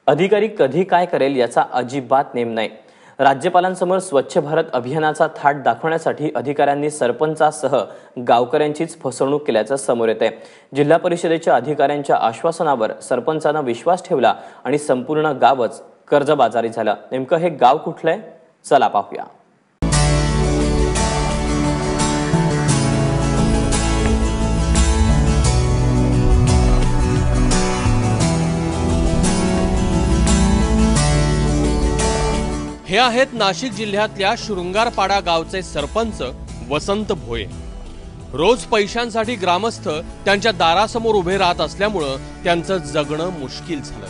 अधिकारी कधी काय करेल याचा अजिबात नेम नाही। राज्यपालांसमोर स्वच्छ भारत अभियानाचा थाट दाखवण्यासाठी अधिकाऱ्यांनी सरपंचासह गावकऱ्यांचीच फसवणूक केल्याचं समोर येतंय। जिल्हा परिषदेच्या अधिकाऱ्यांच्या आश्वासनावर सरपंचांना विश्वास ठेवला आणि संपूर्ण गावच कर्जबाजारी झालं। नेमकं हे गाव कुठलंय? चला पाहूया। हे आहेत नाशिक जिल्ह्यातल्या शृंगारपाडा गावचे सरपंच वसंत भोये। रोज पैशांसाठी ग्रामस्थ त्यांच्या दारासमोर उभे राहत असल्यामुळे त्यांचं जगणं मुश्किल झालं।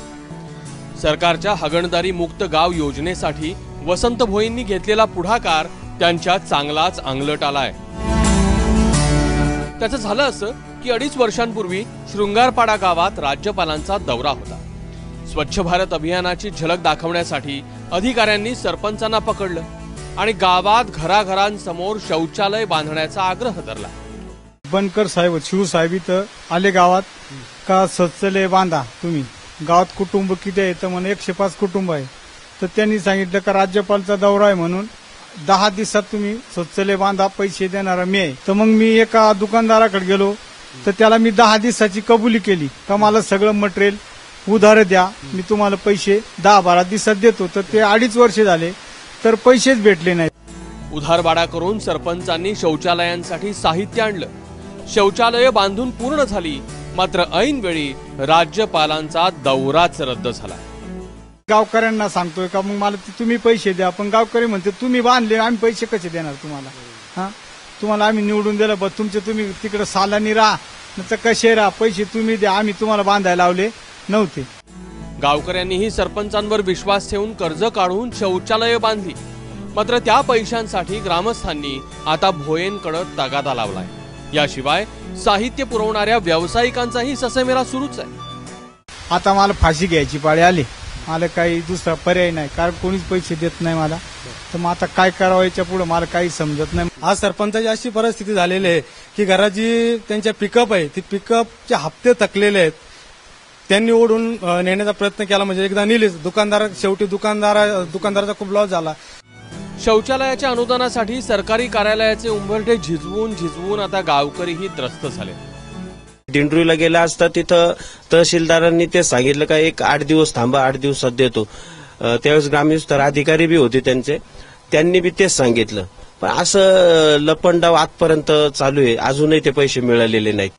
सरकारच्या हागणदारी मुक्त गाव योजनेसाठी वसंत भोयेंनी घेतलेला पुढाकार त्यांच्या चांगलाच अंगलट आलाय। त्याचं झालं असं की 2.5 वर्षांपूर्वी शृंगारपाडा गावात राज्यपालांचा दौरा होता। स्वच्छ भारत अभियानाची झलक दाखवण्यासाठी अधिकाऱ्यांनी सरपंचांना पकडलं आणि गावात घराघरांसमोर शौचालय बांधण्याचा आग्रह धरला। बनकर साहेब शिवसाहेब इथं आले गावात का शौचालय बांधा तुम्ही। गावात कुटुंब किती आहे तर म्हणे 105 कुटुंब आहे। तर त्यांनी सांगितलं का राज्यपालचा दौरा आहे म्हणून 10 दिवसात तुम्ही शौचालय बांधा, पैसे देणारा मी आहे। तर मग मी एका दुकानदाराकडे गेलो तर त्याला मी 10 दिवसाची कबुली केली का मला सगळं मटेरियल उधार द्या, मी तुम्हाला पैसे 10-12 दिवसात देतो। तर ते 2.5 वर्ष झाले तर पैसेच भेटले नाहीत। उधारबाडा करून सरपंचांनी शौचालयांसाठी साहित्य आणलं। शौचालय बांधून पूर्ण झाली, मात्र ऐन वेळी राज्यपालांचा दौराच रद्द झाला। गावकऱ्यांना सांगतोय का मग मला तुम्ही पैसे द्या, पण गावकरी म्हणते तुम्ही बांधले, आम्ही पैसे कसे देणार तुम्हाला? तुम्हाला आम्ही निवडून दिलं, बस तुमचे तुम्ही तिकडे सालानी राहा तर कसे राहा, पैसे तुम्ही द्या, आम्ही तुम्हाला बांधायला लावले नव्हते। गावकऱ्यांनीही सरपंचांवर विश्वास ठेवून कर्ज काढून शौचालय बांधली, मात्र त्या पैशांसाठी ग्रामस्थांनी आता भोयेंकडे तगादा लावलाय। याशिवाय साहित्य पुरवणाऱ्या व्यावसायिकांचाही ससेमेरा सुरूच आहे। आता मला फाशी घ्यायची पाळी आली, मला काही दुसरा पर्याय नाही, कारण कोणीच पैसे देत नाही मला। तर मग आता काय करावं याच्या पुढे मला काही समजत नाही। आज सरपंचाची अशी परिस्थिती झालेली आहे की घराची त्यांच्या पिकअप आहे, ती पिकअपचे हप्ते थकलेले आहेत। त्यांनी ओढून नेण्याचा प्रयत्न केला, म्हणजे एकदा नेलीच, शेवटी दुकानदाराचा खूप लॉस झाला। शौचालयाच्या अनुदानासाठी सरकारी कार्यालयाचे उंबरठे झिजवून आता गावकरीही त्रस्त झाले। दिंडोरीला गेला असता तिथं तहसीलदारांनी ते सांगितलं का 8 दिवस थांबा, 8 दिवसात देतो। त्यावेळेस ग्रामस्थ अधिकारी बी होते त्यांनी बी तेच सांगितलं, पण असं लपंडाव आजपर्यंत चालू आहे, अजूनही ते पैसे मिळालेले नाहीत।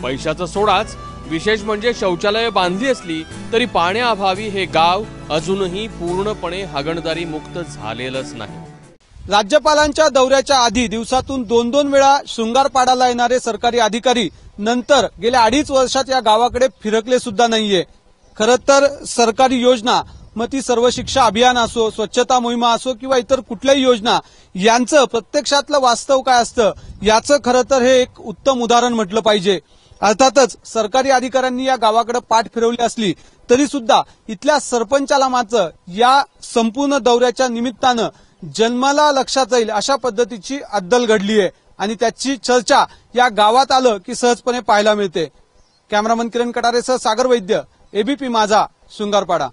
पैशाचं सोडाच, विशेष म्हणजे शौचालय बांधली असली तरी पाण्याअभावी हे गाव अजूनही पूर्णपणे हागणदारी मुक्त झालेलंच नाही। राज्यपालांच्या दौऱ्याच्या आधी दिवसातून 2-2 वेळा शृंगारपाडाला येणारे सरकारी अधिकारी नंतर गेल्या 2.5 वर्षात या गावाकडे फिरकले सुद्धा नाहीये। खरं तर सरकारी योजना, मग ती सर्व शिक्षा अभियान असो, स्वच्छता मोहिमा असो किंवा इतर कुठल्याही योजना, यांचं प्रत्यक्षातलं वास्तव काय असतं याचं खरं तर हे एक उत्तम उदाहरण म्हटलं पाहिजे। अर्थातच सरकारी अधिकाऱ्यांनी या गावाकडे पाठ फिरवली असली तरी सुद्धा इथल्या सरपंचाला मात्र या संपूर्ण दौऱ्याच्या निमित्तानं जन्माला लक्षात जाईल अशा पद्धतीची अद्दल घडली आहे आणि त्याची चर्चा या गावात आलं की सहजपणे पाहायला मिळते। कॅमेरामन किरण कटारेसह सागर वैद्य, एबीपी माझा, शृंगारपाडा।